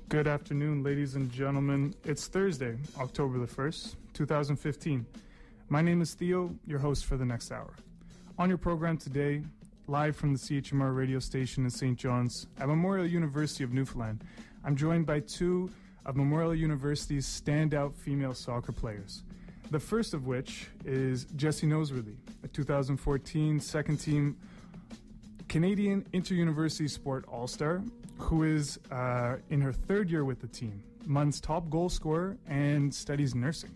Good afternoon, ladies and gentlemen. It's Thursday, October the 1st, 2015. My name is Theo, your host for the next hour. On your program today, live from the CHMR Radio Station in St. John's at Memorial University of Newfoundland, I'm joined by two of Memorial University's standout female soccer players. The first of which is Jessie Noseworthy, a 2014 second-team Canadian Inter-University Sport All-Star, who is in her third year with the team, MUN's top goal scorer, and studies nursing.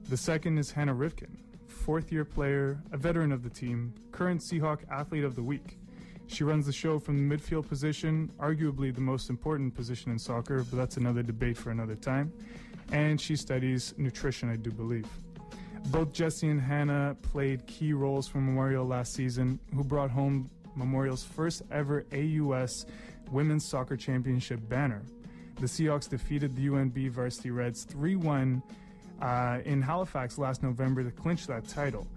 The second is Hannah Rivkin, fourth-year player, a veteran of the team, current Seahawk Athlete of the Week. She runs the show from the midfield position, arguably the most important position in soccer, but that's another debate for another time. And she studies nutrition, I do believe. Both Jessie and Hannah played key roles for Memorial last season, who brought home Memorial's first ever AUS Women's Soccer Championship banner. The Seahawks defeated the UNB Varsity Reds 3-1 in Halifax last November to clinch that title.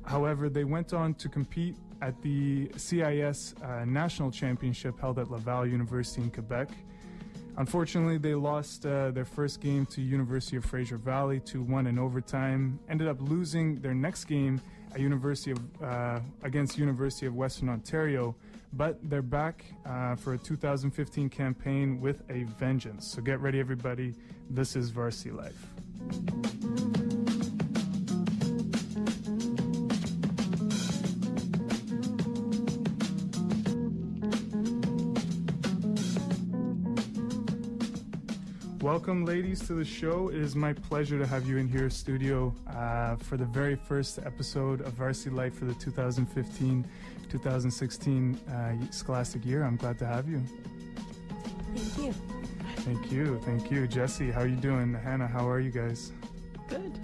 However, they went on to compete at the CIS National Championship held at Laval University in Quebec. Unfortunately, they lost their first game to University of Fraser Valley 2-1 in overtime, ended up losing their next game at against University of Western Ontario, but they're back for a 2015 campaign with a vengeance. So get ready, everybody. This is Varsity Life. Welcome, ladies, to the show. It is my pleasure to have you in here studio for the very first episode of Varsity Life for the 2015-2016 scholastic year. I'm glad to have you. Thank you. Thank you. Thank you. Jessie, how are you doing? Hannah, how are you guys? Good.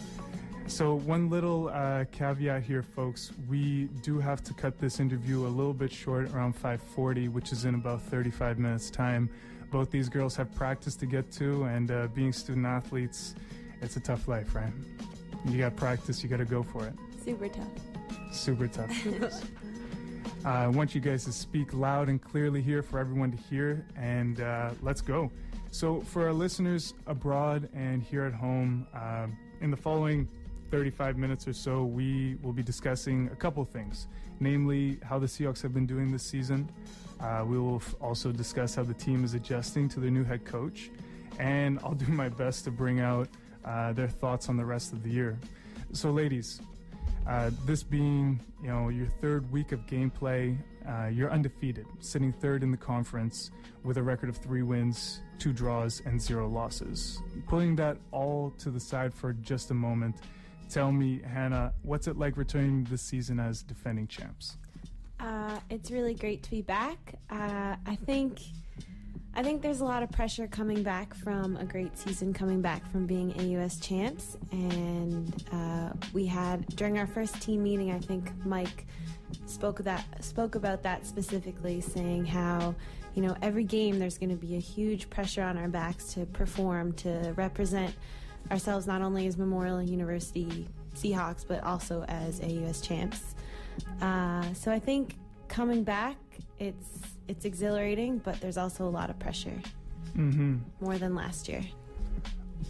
So one little caveat here, folks. We do have to cut this interview a little bit short, around 5:40, which is in about 35 minutes' time. Both these girls have practice to get to, and being student athletes, it's a tough life, right? You got practice, you got to go for it. Super tough. Super tough. I want you guys to speak loud and clearly here for everyone to hear, and let's go. So for our listeners abroad and here at home, in the following 35 minutes or so, we will be discussing a couple things, namely how the Seahawks have been doing this season. We will also discuss how the team is adjusting to their new head coach, and I'll do my best to bring out their thoughts on the rest of the year. So, ladies, this being your third week of gameplay, you're undefeated, sitting third in the conference with a record of 3 wins, 2 draws, and 0 losses. Putting that all to the side for just a moment, tell me, Hannah, what's it like returning this season as defending champs? It's really great to be back. I think there's a lot of pressure coming back from a great season, coming back from being AUS champs, and we had during our first team meeting, I think Mike spoke about that specifically, saying how every game there's going to be a huge pressure on our backs to perform, to represent ourselves not only as Memorial University Seahawks but also as AUS champs. So I think coming back, it's exhilarating, but there's also a lot of pressure, more than last year.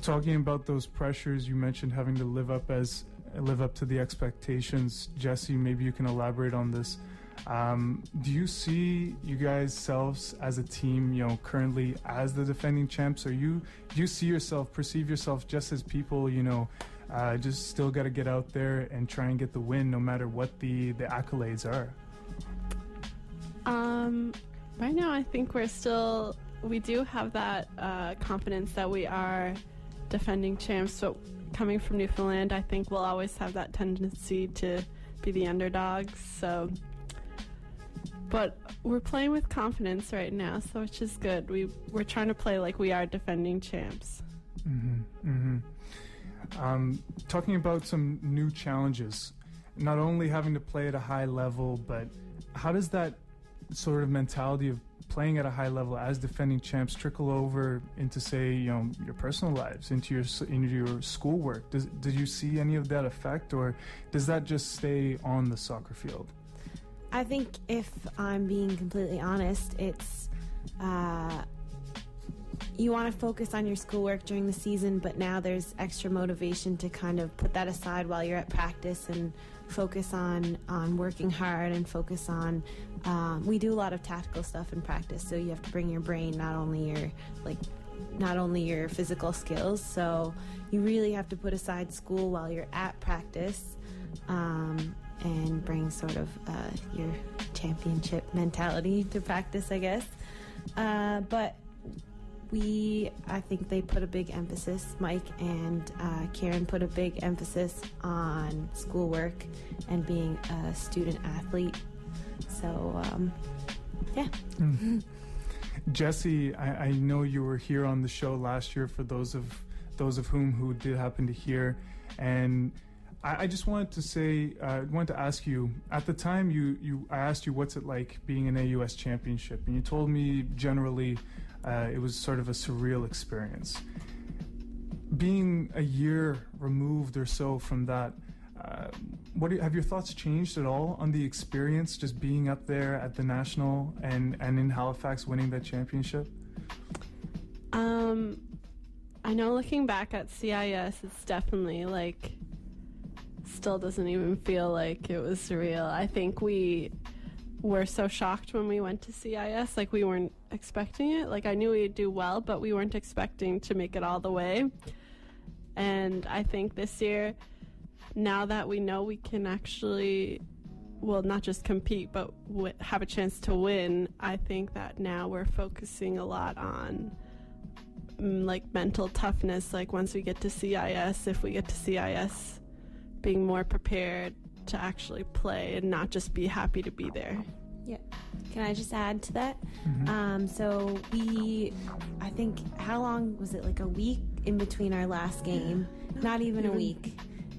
Talking about those pressures, you mentioned having to live up to the expectations. Jessie, maybe you can elaborate on this. Do you see you guys selves as a team, currently as the defending champs? Do you perceive yourself just as people, just still got to get out there and try and get the win no matter what the accolades are? Right now I think we do have that confidence that we are defending champs, but coming from Newfoundland, I think we'll always have that tendency to be the underdogs, but we're playing with confidence right now, so which is good. We're trying to play like we are defending champs. Talking about some new challenges, not only having to play at a high level, but how does that sort of mentality of playing at a high level as defending champs trickle over into, say, your personal lives, into your schoolwork? Did you see any of that effect, or does that just stay on the soccer field? I think, if I'm being completely honest, it's you want to focus on your schoolwork during the season, but now there's extra motivation to kind of put that aside while you're at practice and focus on working hard and focus on, we do a lot of tactical stuff in practice, so you have to bring your brain, not only your physical skills, so you really have to put aside school while you're at practice, and bring sort of your championship mentality to practice, I guess. But I think they put a big emphasis, Mike and Karen put a big emphasis on schoolwork and being a student athlete. So, yeah. Mm-hmm. Jessie, I know you were here on the show last year, for those of whom who did happen to hear, and I just wanted to ask you, at the time I asked you what's it like being in a U.S. championship, and you told me generally it was sort of a surreal experience. Being a year removed or so from that, have your thoughts changed at all on the experience, just being up there at the national and in Halifax winning that championship? I know looking back at CIS, it's definitely still doesn't even feel like it was surreal. I think we were so shocked when we went to CIS, we weren't expecting it. I knew we'd do well, but we weren't expecting to make it all the way. And I think this year, now that we know we can actually, not just compete, but have a chance to win, I think that now we're focusing a lot on mental toughness. Once we get to CIS, if we get to CIS, being more prepared to actually play and not just be happy to be there. Yeah. Can I just add to that? Mm-hmm. So I think, how long was it? A week in between our last game? Not even a week.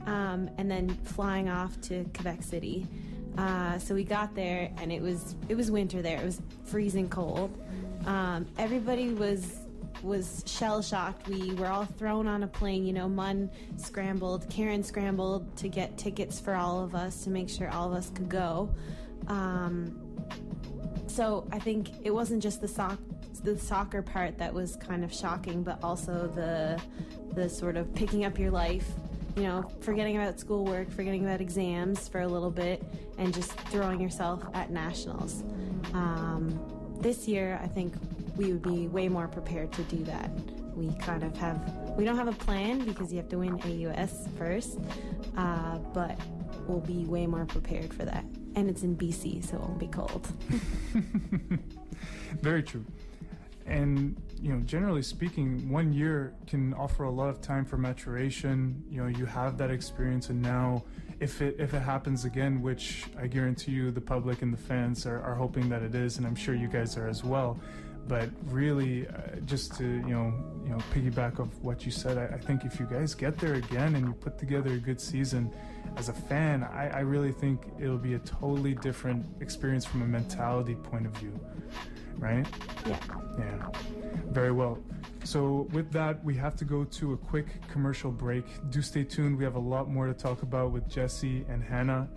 And then flying off to Quebec City. So we got there, and it was winter there. It was freezing cold. Everybody was shell-shocked. We were all thrown on a plane. Karen scrambled to get tickets for all of us to make sure all of us could go. So I think it wasn't just the soccer part that was kind of shocking, but also the sort of picking up your life, forgetting about schoolwork, forgetting about exams for a little bit, and just throwing yourself at nationals. This year, I think we would be way more prepared to do that. We don't have a plan because you have to win AUS first, but we'll be way more prepared for that. And it's in BC, so it won't be cold. Very true. And, generally speaking, 1 year can offer a lot of time for maturation. You have that experience, and now if it happens again, which I guarantee you the public and the fans are hoping that it is, and I'm sure you guys are as well. But really, just to, piggyback off what you said, I think if you guys get there again and you put together a good season, as a fan, I really think it'll be a totally different experience from a mentality point of view, right? Yeah. Yeah. Very well. So with that, we have to go to a quick commercial break. Do stay tuned. We have a lot more to talk about with Jessie and Hannah.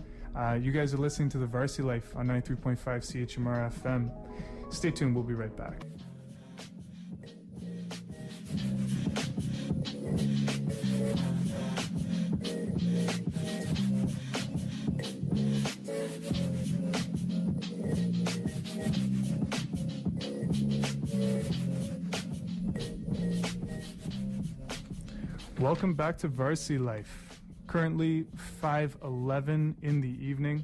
You guys are listening to the Varsity Life on 93.5 CHMR FM. Stay tuned. We'll be right back. Welcome back to Varsity Life. Currently 5:11 in the evening,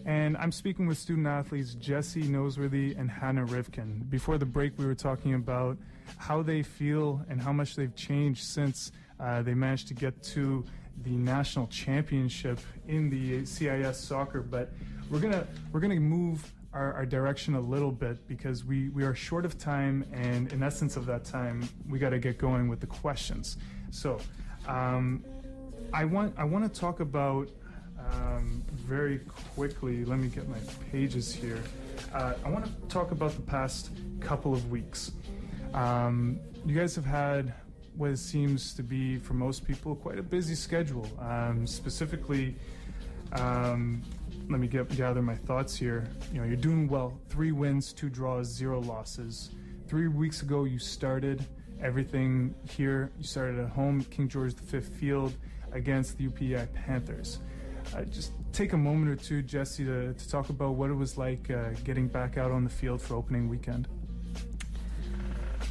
and I'm speaking with student athletes Jessie Noseworthy and Hannah Rivkin. Before the break, we were talking about how they feel and how much they've changed since they managed to get to the national championship in the CIS soccer. But we're gonna move our direction a little bit because we are short of time, and in essence of that time, we got to get going with the questions. So, I want to talk about very quickly. Let me get my pages here. I want to talk about the past couple of weeks. You guys have had what seems to be, for most people, quite a busy schedule. Specifically, let me gather my thoughts here. You're doing well. 3 wins, 2 draws, 0 losses. 3 weeks ago, you started everything here. You started at home, King George V Field, against the UPI Panthers. Just take a moment or two, Jessie, to talk about what it was like getting back out on the field for opening weekend.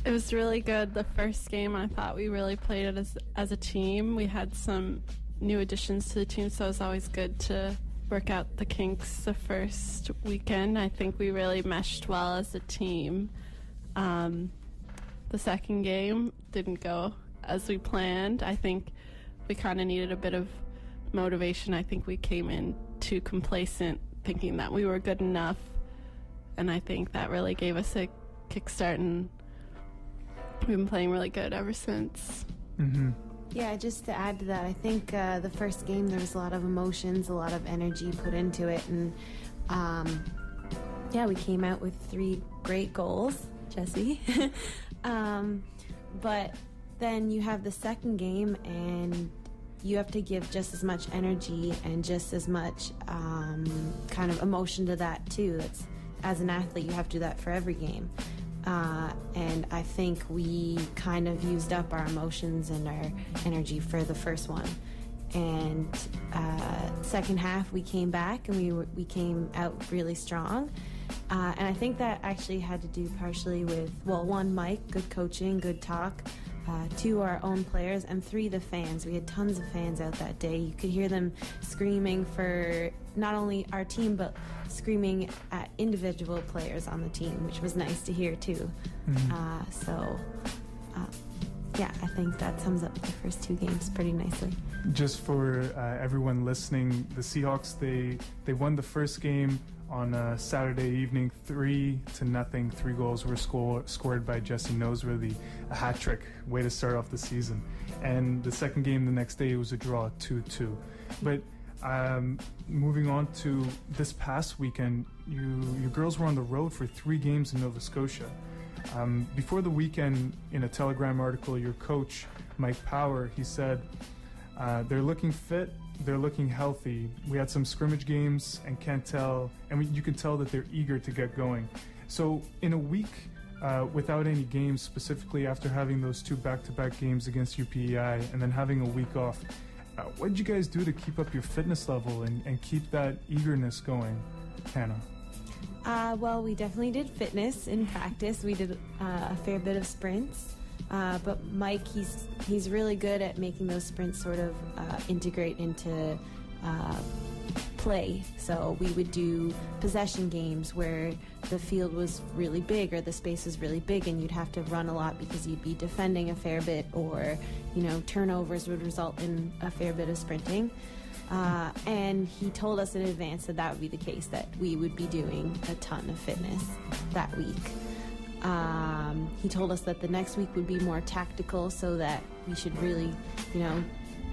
It was really good. The first game, I thought we really played it as a team. We had some new additions to the team, so it was always good to work out the kinks the first weekend. I think we really meshed well as a team. The second game didn't go as we planned. I think we kind of needed a bit of motivation. I think we came in too complacent, thinking that we were good enough, and I think that really gave us a kickstart, and we've been playing really good ever since. Mm-hmm. Yeah, just to add to that, I think the first game there was a lot of emotions, a lot of energy put into it, and we came out with 3 great goals, Jessie. But then you have the second game, and you have to give just as much energy and just as much kind of emotion to that too. That's, as an athlete, you have to do that for every game. And I think we kind of used up our emotions and our energy for the first one. And second half, we came back and we came out really strong. And I think that actually had to do partially with, well, 1, Mike, good coaching, good talk. 2, our own players, and 3, the fans. We had tons of fans out that day. You could hear them screaming for not only our team, but screaming at individual players on the team, which was nice to hear too. Mm-hmm. I think that sums up the first 2 games pretty nicely. Just for everyone listening, the Seahawks, they won the first game on Saturday evening, 3-0. 3 goals were scored by Jessie Noseworthy, a hat trick, way to start off the season. And the second game the next day was a draw, 2-2. But moving on to this past weekend, you girls were on the road for 3 games in Nova Scotia. Before the weekend, in a Telegram article, your coach, Mike Power, he said, they're looking fit, they're looking healthy. We had some scrimmage games and you can tell that they're eager to get going. So in a week without any games, specifically after having those 2 back-to-back games against UPEI and then having a week off, what did you guys do to keep up your fitness level and keep that eagerness going, Hannah? Well, we definitely did fitness in practice. We did a fair bit of sprints. But Mike, he's really good at making those sprints sort of integrate into play. So we would do possession games where the field was really big or the space was really big, and you'd have to run a lot because you'd be defending a fair bit, or turnovers would result in a fair bit of sprinting. And he told us in advance that would be the case, that we would be doing a ton of fitness that week. He told us that the next week would be more tactical, so that we should really,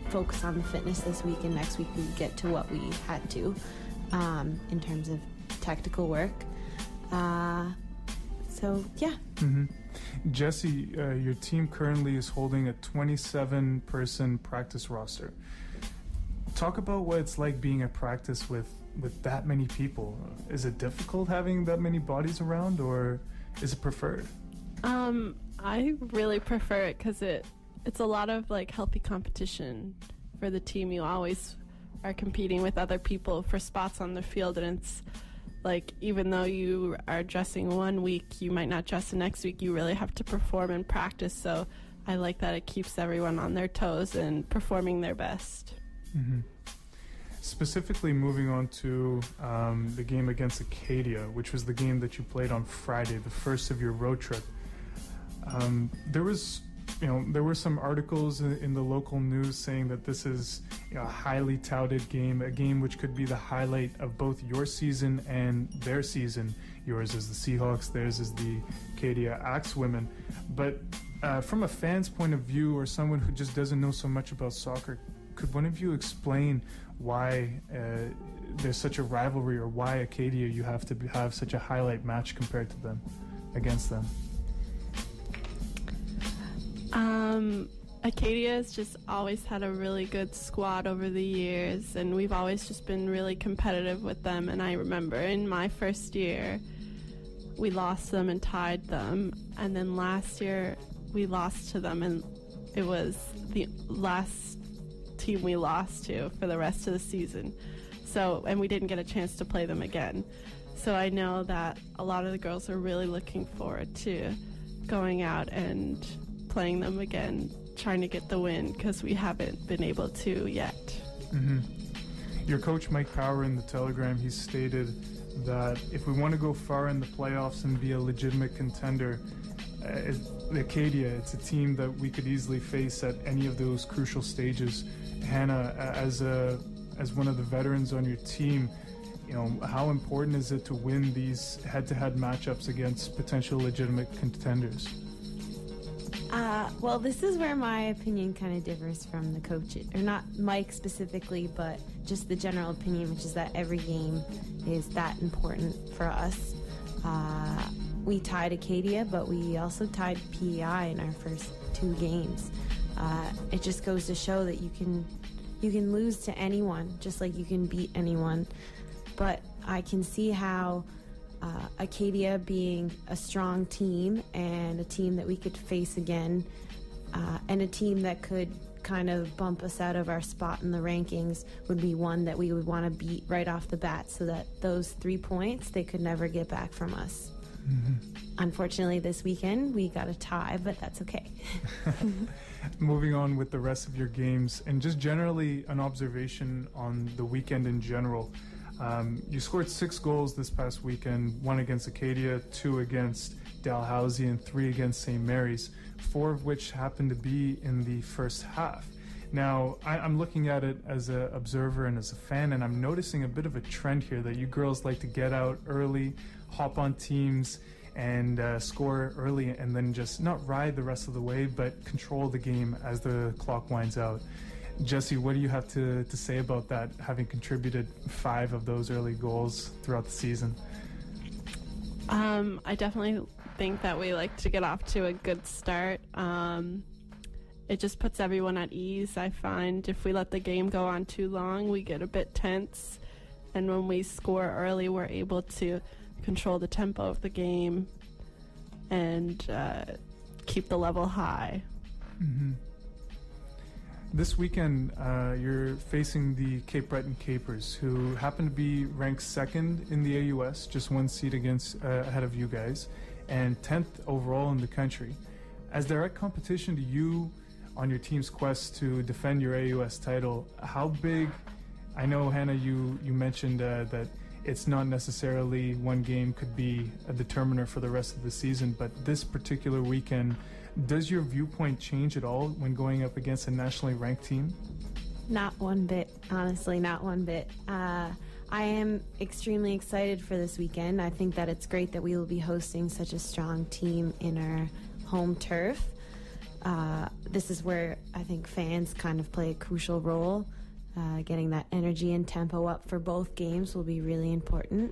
focus on the fitness this week, and next week we would get to what we had to in terms of tactical work. Mm-hmm. Jessie, your team currently is holding a 27-person practice roster. Talk about what it's like being at practice with that many people. Is it difficult having that many bodies around, or is it preferred? I really prefer it because it's a lot of healthy competition for the team. You always are competing with other people for spots on the field, and it's even though you are dressing one week, you might not dress the next week. You really have to perform in practice, so I like that it keeps everyone on their toes and performing their best. Mm-hmm. Specifically, moving on to the game against Acadia, which was the game that you played on Friday, the first of your road trip. There were some articles in the local news saying that this is a highly touted game, a game which could be the highlight of both your season and their season. Yours is the Seahawks, theirs is the Acadia Axewomen. But from a fan's point of view, or someone who just doesn't know so much about soccer, could one of you explain why there's such a rivalry, or why Acadia you have to have such a highlight match compared to them, against them? Acadia has just always had a really good squad over the years, and we've always just been really competitive with them. And I remember in my first year, we lost them and tied them. And then last year we lost to them, and it was the last team we lost to for the rest of the season. So, and we didn't get a chance to play them again. So I know that a lot of the girls are really looking forward to going out and playing them again, trying to get the win, because we haven't been able to yet. Mm-hmm. Your coach, Mike Power, in the Telegram, he stated that if we want to go far in the playoffs and be a legitimate contender, Acadia, it's a team that we could easily face at any of those crucial stages. Hannah, as one of the veterans on your team, you know, how important is it to win these head-to-head matchups against potential legitimate contenders? Well, this is where my opinion kind of differs from the coach, or not Mike specifically, but just the general opinion, which is that every game is that important for us. We tied Acadia, but we also tied PEI in our first 2 games. It just goes to show that you can lose to anyone, just like you can beat anyone. But I can see how Acadia being a strong team and a team that we could face again, and a team that could kind of bump us out of our spot in the rankings, would be one that we would want to beat right off the bat, so that those 3 points they could never get back from us. Mm-hmm. Unfortunately, this weekend we got a tie, but that's okay. Moving on with the rest of your games, and just generally an observation on the weekend in general. You scored 6 goals this past weekend, 1 against Acadia, 2 against Dalhousie, and 3 against St. Mary's, 4 of which happened to be in the first half. Now, I'm looking at it as an observer and as a fan, and I'm noticing a bit of a trend here that you girls like to get out early, hop on teams, and score early, and then just not ride the rest of the way, but control the game as the clock winds out. Jessie, what do you have to say about that, having contributed 5 of those early goals throughout the season? I definitely think that we like to get off to a good start. It just puts everyone at ease. I find if we let the game go on too long, we get a bit tense. And when we score early, we're able to control the tempo of the game and keep the level high. Mm-hmm. This weekend, you're facing the Cape Breton Capers, who happen to be ranked 2nd in the AUS, just 1 seat ahead of you guys, and 10th overall in the country. As direct competition to you on your team's quest to defend your AUS title, how big, I know, Hannah, you mentioned that it's not necessarily one game could be a determiner for the rest of the season, but this particular weekend, does your viewpoint change at all when going up against a nationally ranked team? Not one bit, honestly, not one bit. I am extremely excited for this weekend. I think that it's great that we will be hosting such a strong team in our home turf. This is where I think fans kind of play a crucial role. Getting that energy and tempo up for both games will be really important.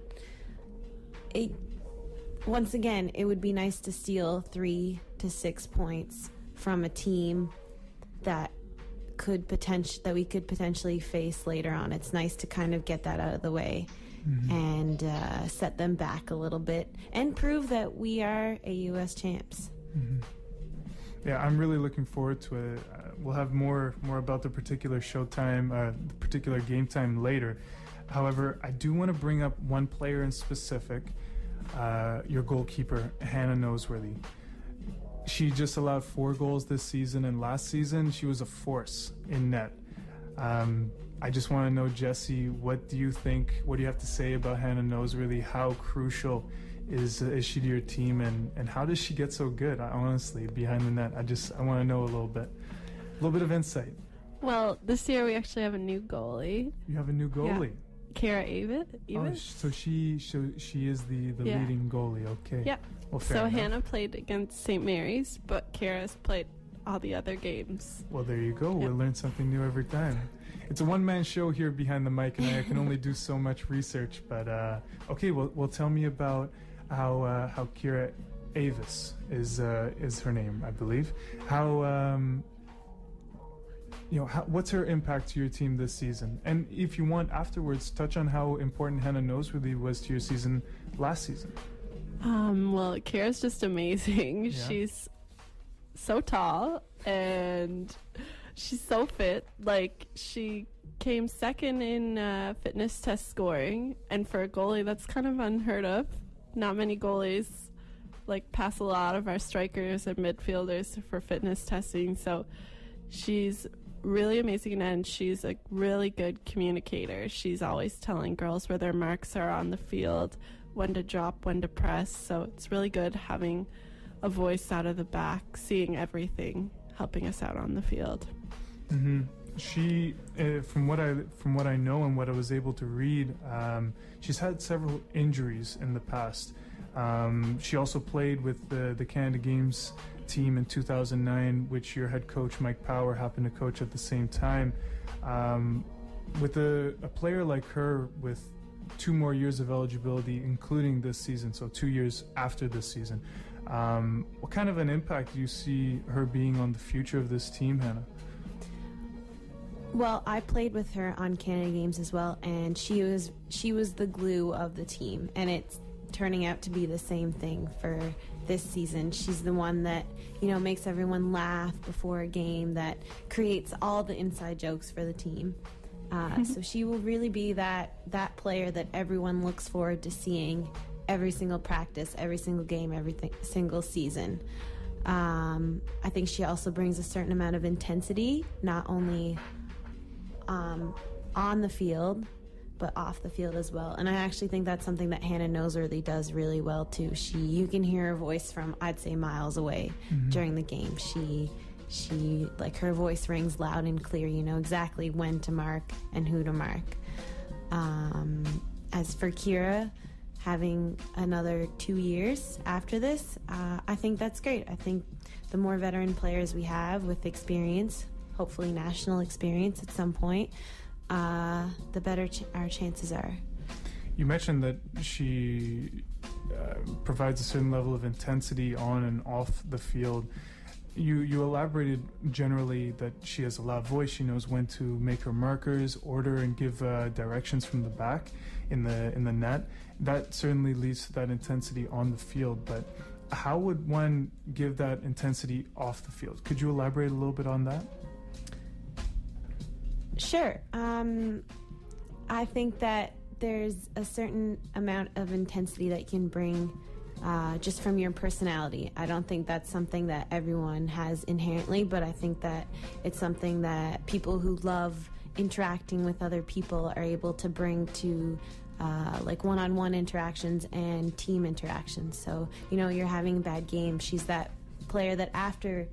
Once again, it would be nice to steal 3 to 6 points from a team that we could potentially face later on. It's nice to kind of get that out of the way, mm-hmm. and set them back a little bit and prove that we are AUS champs. Mm-hmm. Yeah, I'm really looking forward to it. We'll have more about the particular showtime, the particular game time later. However, I do want to bring up one player in specific, your goalkeeper, Hannah Noseworthy. She just allowed 4 goals this season, and last season she was a force in net. I just want to know, Jessie, what do you think? What do you have to say about Hannah Noseworthy? How crucial is she to your team, and how does she get so good? Honestly, behind the net, I want to know a little bit of insight. Well, this year we actually have a new goalie. You have a new goalie. Yeah. Kara Avis. Oh, so she is the leading goalie. Okay. Yeah. Well, fair so enough. Hannah played against St. Mary's, but Kara's played all the other games. Well, there you go. We'll learn something new every time. It's a one-man show here behind the mic, and I can only do so much research. But okay, well, tell me about how Kira Avis is her name, I believe. What's her impact to your team this season? And if you want afterwards, touch on how important Hannah Noseworthy was to your season last season. Well, Kira's just amazing. Yeah. She's so tall and she's so fit. Like, she came second in fitness test scoring, and for a goalie, that's kind of unheard of. Not many goalies pass a lot of our strikers and midfielders for fitness testing, so she's really amazing, and she's a really good communicator. She's always telling girls where their marks are on the field, when to drop, when to press, so it's really good having a voice out of the back, seeing everything, helping us out on the field. Mm-hmm. She, from what I know and what I was able to read, she's had several injuries in the past. She also played with the Canada Games team in 2009, which your head coach Mike Power happened to coach at the same time. With a player like her with 2 more years of eligibility, including this season, so 2 years after this season, what kind of an impact do you see her being on the future of this team, Hannah? Well, I played with her on Canada Games as well, and she was the glue of the team, and it's turning out to be the same thing for this season. She's the one that, makes everyone laugh before a game, that creates all the inside jokes for the team. So she will really be that player that everyone looks forward to seeing every single practice, every single game, every single season. I think she also brings a certain amount of intensity, not only on the field, but off the field as well. And I actually think that's something that Hannah Noseworthy does really well too. You can hear her voice from, I'd say, miles away during the game. She her voice rings loud and clear. You know exactly when to mark and who to mark. As for Kira, having another 2 years after this, I think that's great. I think the more veteran players we have with experience, hopefully national experience at some point, the better our chances are. You mentioned that she provides a certain level of intensity on and off the field. You elaborated generally that she has a loud voice. She knows when to make her markers, order, and give directions from the back in the net. That certainly leads to that intensity on the field. But how would one give that intensity off the field? Could you elaborate a little bit on that? Sure. I think that there's a certain amount of intensity that you can bring just from your personality. I don't think that's something that everyone has inherently, but I think that it's something that people who love interacting with other people are able to bring to one-on-one interactions and team interactions. So, you're having a bad game. She's that player that after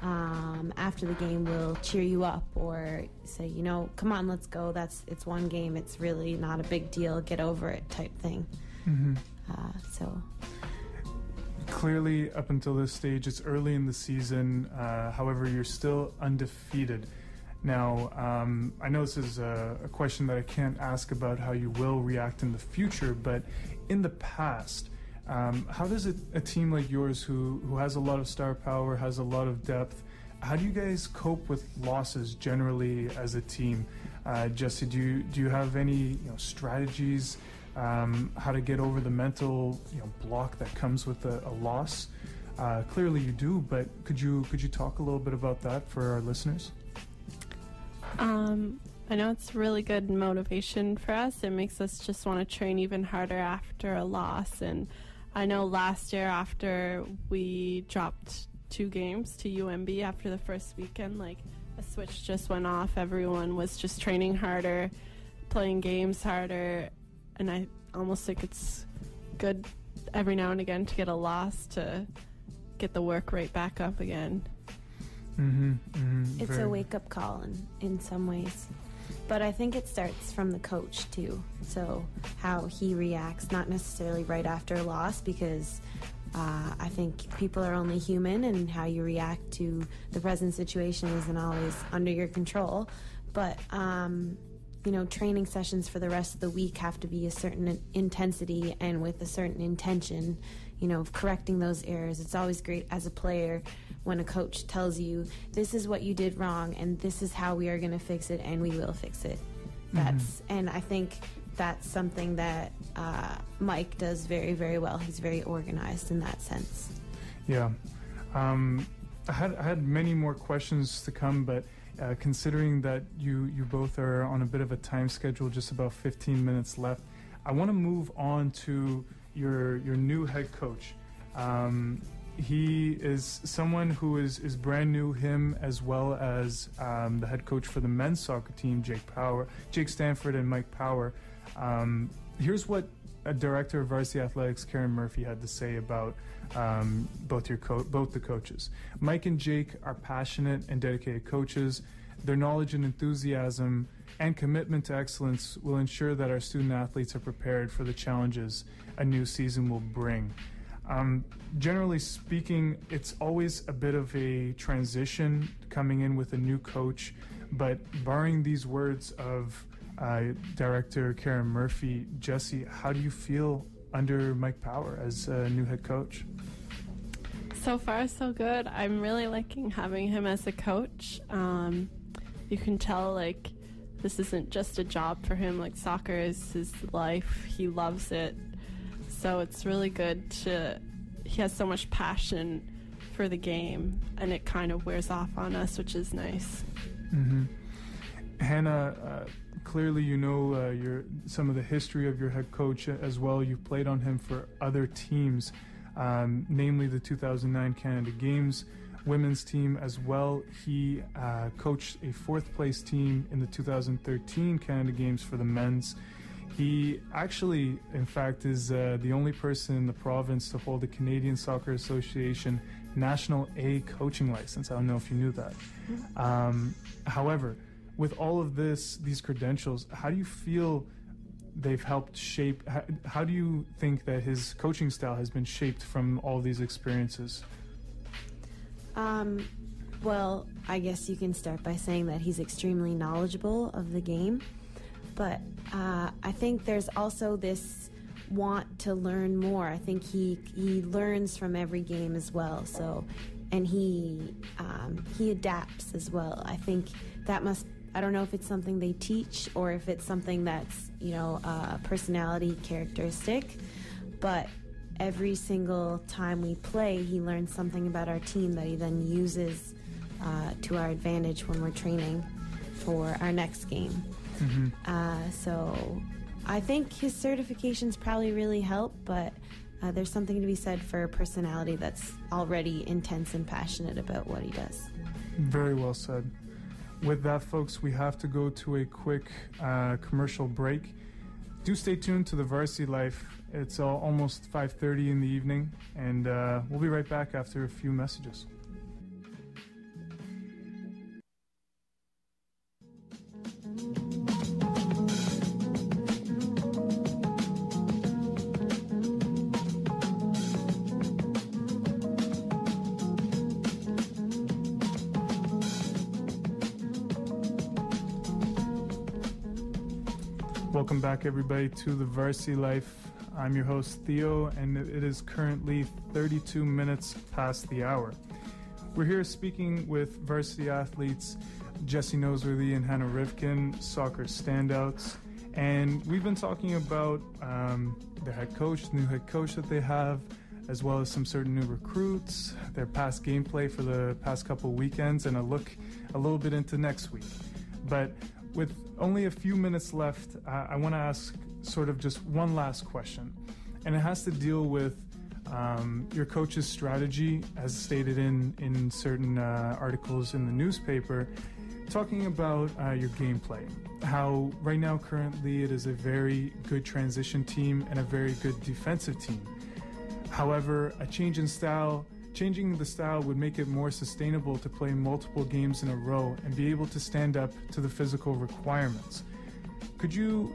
the game will cheer you up or say, come on, let's go. It's one game. It's really not a big deal. Get over it type thing. Mm-hmm. So clearly, up until this stage, it's early in the season. However, you're still undefeated. Now, I know this is a question that I can't ask about how you will react in the future, but in the past, how does a team like yours, who has a lot of star power, has a lot of depth, how do you guys cope with losses generally as a team? Jessie, do you have any strategies how to get over the mental block that comes with a loss? Clearly you do, but could you talk a little bit about that for our listeners? I know it's really good motivation for us. It makes us just want to train even harder after a loss. And I know last year after we dropped 2 games to UMB after the first weekend, a switch just went off. Everyone was just training harder, playing games harder, and I almost think it's good every now and again to get a loss to get the work rate back up again. Mm-hmm, mm-hmm, it's a wake-up call in some ways. But I think it starts from the coach, too. So how he reacts, not necessarily right after a loss, because I think people are only human, and how you react to the present situation isn't always under your control. But, training sessions for the rest of the week have to be a certain intensity and with a certain intention, of correcting those errors. It's always great as a player when a coach tells you, this is what you did wrong, and this is how we are going to fix it, and we will fix it. And I think that's something that Mike does very, very well. He's very organized in that sense. Yeah. I had many more questions to come, but considering that you both are on a bit of a time schedule, just about 15 minutes left, I want to move on to your new head coach. He is someone who is brand new, him as well as the head coach for the men's soccer team, Jake Stanford and Mike Power. Here's what a director of Varsity Athletics, Karen Murphy, had to say about both the coaches. Mike and Jake are passionate and dedicated coaches. Their knowledge and enthusiasm and commitment to excellence will ensure that our student athletes are prepared for the challenges a new season will bring. Generally speaking, it's always a bit of a transition coming in with a new coach, but barring these words of Director Karen Murphy, Jessie, how do you feel under Mike Power as a new head coach? So far, so good. I'm really liking having him as a coach. You can tell, like, this isn't just a job for him. Like, soccer is his life. He loves it. So it's really good he has so much passion for the game, and it kind of wears off on us, which is nice. Mm-hmm. Hannah, clearly you know some of the history of your head coach as well. You've played on him for other teams, namely the 2009 Canada Games women's team as well. He coached a fourth-place team in the 2013 Canada Games for the men's. He actually, in fact, is the only person in the province to hold the Canadian Soccer Association National A coaching license. I don't know if you knew that. However, with all of these credentials, how do you feel they've helped shape, how do you think that his coaching style has been shaped from all these experiences? Well, I guess you can start by saying that he's extremely knowledgeable of the game, but I think there's also this want to learn more. I think he learns from every game as well, and he adapts as well. I think that I don't know if it's something they teach or if it's something that's, a personality characteristic, but every single time we play, he learns something about our team that he then uses to our advantage when we're training for our next game. Mm-hmm. So I think his certifications probably really help, but there's something to be said for a personality that's already intense and passionate about what he does. Very well said. With that, folks, we have to go to a quick commercial break. Do stay tuned to the Varsity Life. It's almost 5:30 in the evening, and we'll be right back after a few messages. Welcome back, everybody, to the Varsity Life. I'm your host, Theo, and it is currently 32 minutes past the hour. We're here speaking with varsity athletes Jessie Noseworthy and Hannah Rivkin, soccer standouts, and we've been talking about their head coach, the new head coach that they have, as well as some certain new recruits, their past gameplay for the past couple weekends, and a look a little bit into next week. But with only a few minutes left, I want to ask sort of just one last question, and it has to deal with your coach's strategy, as stated in certain articles in the newspaper, talking about your gameplay. How right now, currently, it is a very good transition team and a very good defensive team. However, a change in style, changing the style would make it more sustainable to play multiple games in a row and be able to stand up to the physical requirements. Could you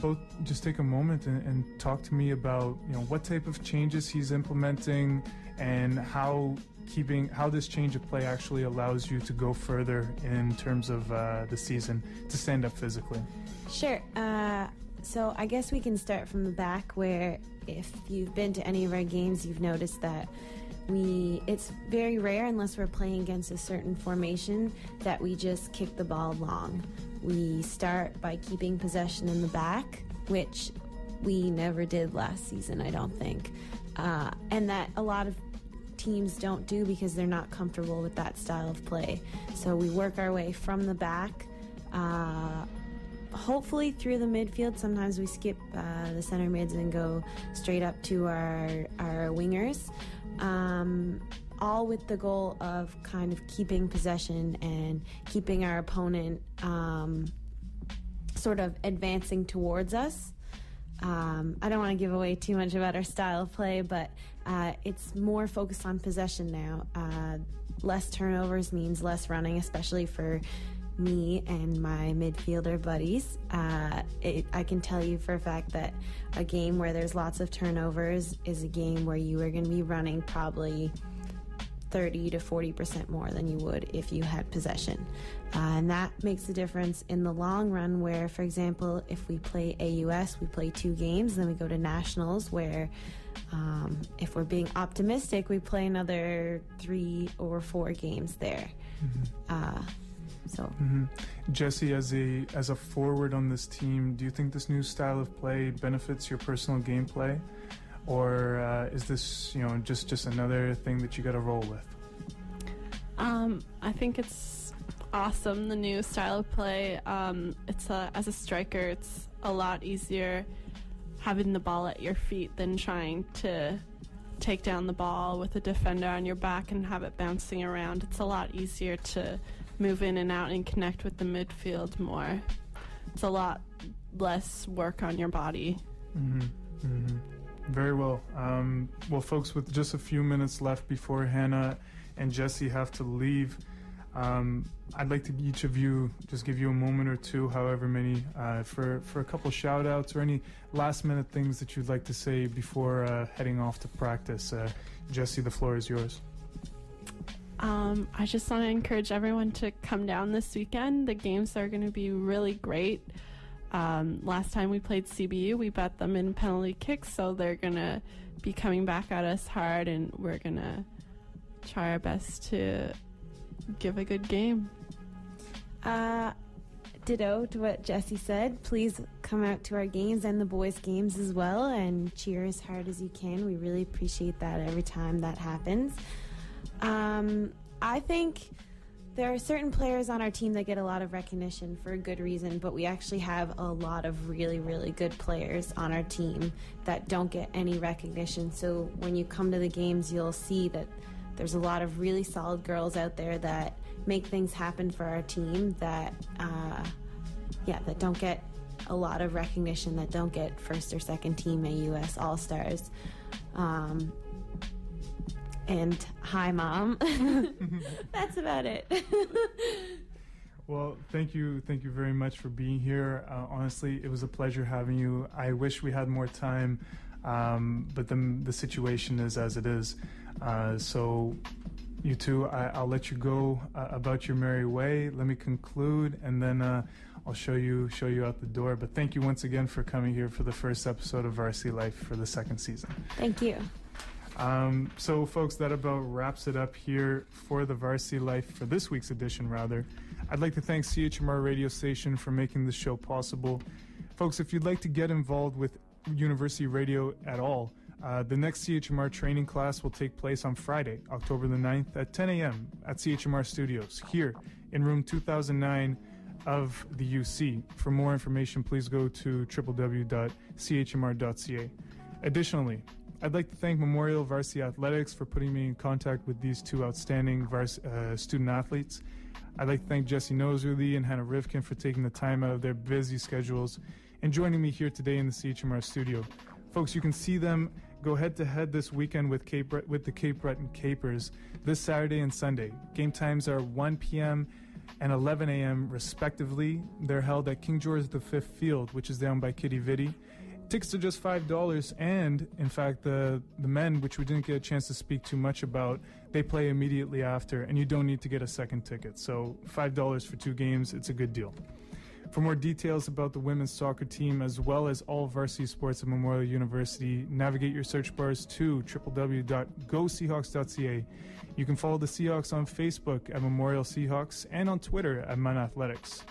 both just take a moment and talk to me about what type of changes he's implementing and how this change of play actually allows you to go further in terms of the season to stand up physically? Sure. So I guess we can start from the back, where if you've been to any of our games, you've noticed that it's very rare, unless we're playing against a certain formation, that we just kick the ball long. We start by keeping possession in the back which we never did last season, I don't think. And that a lot of teams don't do because they're not comfortable with that style of play. So we work our way from the back, hopefully through the midfield. Sometimes we skip the center mids and go straight up to our wingers, all with the goal of kind of keeping possession and keeping our opponent sort of advancing towards us. I don't want to give away too much about our style of play, but it's more focused on possession now. Less turnovers means less running, especially for me and my midfielder buddies. I can tell you for a fact that a game where there's lots of turnovers is a game where you are going to be running probably 30 to 40% more than you would if you had possession. And that makes a difference in the long run where, for example, if we play AUS, we play 2 games, then we go to Nationals where if we're being optimistic, we play another 3 or 4 games there. Jessie, as a forward on this team, do you think this new style of play benefits your personal gameplay? Or is this, just another thing that you got to roll with? I think it's awesome, the new style of play. As a striker, it's a lot easier having the ball at your feet than trying to take down the ball with a defender on your back and have it bouncing around. It's a lot easier to move in and out and connect with the midfield more. It's a lot less work on your body. Very well. Well, folks, with just a few minutes left before Hannah and Jessie have to leave, I'd like to each of you just give you a moment or two, however many, for a couple shout outs or any last minute things that you'd like to say before heading off to practice. Jessie, the floor is yours. I just want to encourage everyone to come down this weekend. The games are going to be really great. Last time we played CBU, we bet them in penalty kicks, so they're going to be coming back at us hard, and we're going to try our best to give a good game. Ditto to what Jessie said. Please come out to our games and the boys' games as well and cheer as hard as you can. We really appreciate that every time that happens. I think there are certain players on our team that get a lot of recognition for a good reason, but we actually have a lot of really, really good players on our team that don't get any recognition. So when you come to the games, you'll see that there's a lot of really solid girls out there that make things happen for our team that don't get a lot of recognition, that don't get first or second team AUS All-Stars. And hi, Mom. That's about it. Well, thank you very much for being here. Honestly, it was a pleasure having you. I wish we had more time, but the situation is as it is. So you two, I'll let you go about your merry way. Let me conclude, and then I'll show you out the door. But thank you once again for coming here for the first episode of Varsity Life for the second season. Thank you. So, folks, that about wraps it up here for the Varsity Life, for this week's edition, rather. I'd like to thank CHMR Radio Station for making this show possible. Folks, if you'd like to get involved with University Radio at all, the next CHMR training class will take place on Friday, October the 9th at 10 a.m. at CHMR Studios, here in room 2009 of the UC. For more information, please go to www.chmr.ca. Additionally, I'd like to thank Memorial Varsity Athletics for putting me in contact with these two outstanding student athletes. I'd like to thank Jessie Noseworthy and Hannah Rivkin for taking the time out of their busy schedules and joining me here today in the CHMR studio. Folks, you can see them go head-to-head this weekend with the Cape Breton Capers this Saturday and Sunday. Game times are 1 p.m. and 11 a.m. respectively. They're held at King George V Field, which is down by Kitty Vitty. Tickets are just $5, and in fact the men, which we didn't get a chance to speak too much about, they play immediately after, and you don't need to get a second ticket. So $5 for 2 games, it's a good deal. For more details about the women's soccer team, as well as all varsity sports at Memorial University, navigate your search bars to www.goseahawks.ca. You can follow the Seahawks on Facebook at Memorial Seahawks and on Twitter at Man Athletics.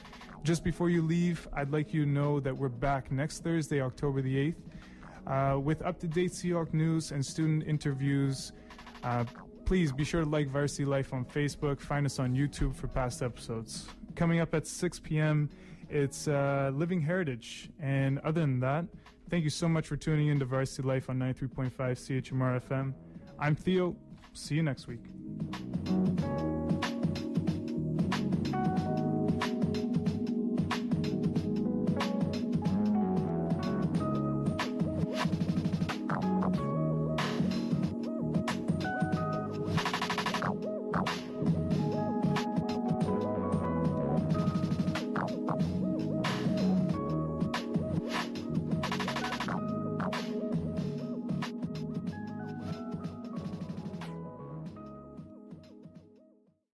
Just before you leave, I'd like you to know that we're back next Thursday, October the 8th, with up-to-date Seahawk news and student interviews. Please be sure to like Varsity Life on Facebook. Find us on YouTube for past episodes. Coming up at 6 p.m., it's Living Heritage. And other than that, thank you so much for tuning in to Varsity Life on 93.5 CHMR FM. I'm Theo. See you next week.